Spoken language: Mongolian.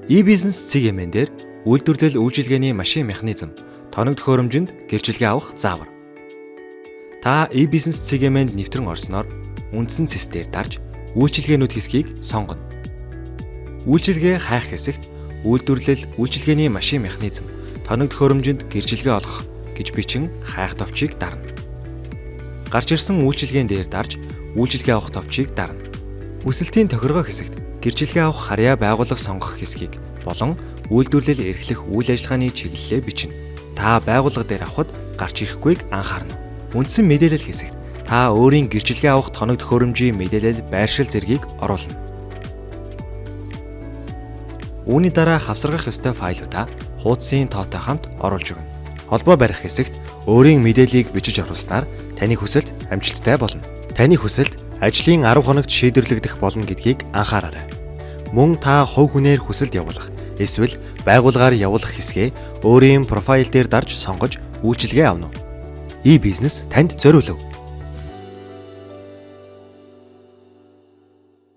E-бизнес CGM-эн дээр үйлдвэрлэл үйлчилгээний машин механизм, тоног төхөөрөмжөнд гэрчилгээ авах заавар. Та e-бизнес CGM-энд нэвтрэн орсноор үндсэн цэс дээр дарж үйлчилгээнүүд хэсгийг сонгоно. Үйлчилгээ хайх хэсэгт үйлдвэрлэл үйлчилгээний машин механизм, тоног төхөөрөмжөнд гэрчилгээ олгох гэж бичин хайх товчийг дарна. Гарч ирсэн үйлчилгээн дээр дарж үйлчилгээ авах товчийг дарна. Хүсэлтийн тохиргоо хэсэгт гэрчилгээ авах харьяа байгууллага сонгох хэсгийг болон үйлдвэрлэл эрхлэх үйл ажиллагааны чиглэлээ бичнэ. Та байгууллага дээр авахд гарч ирэхгүйг анхаарна. Үндсэн мэдээлэл хэсэгт та өөрийн гэрчилгээ авах тоног төхөөрөмжийн мэдээлэл байршил зэргийг оруулна. Үүний дараа хавсаргах ёстой файлуудаа хуудсын тоотой хамт оруулж өгнө. Холбоо барих хэсэгт өөрийн мэдээллийг бичиж оруулснаар таны хүсэлт амжилттай болно. Таны хүсэлт ажлын 10 хоногт шийдвэрлэгдэх болно гэдгийг анхаараарай. Мөн та хувь хүнээр хүсэлт явуулах, эсвэл байгууллагаар явуулах хэсгээ өөрийн профайл дээр дарж сонгож үйлчилгээ авна уу? E-бизнес танд зориулав.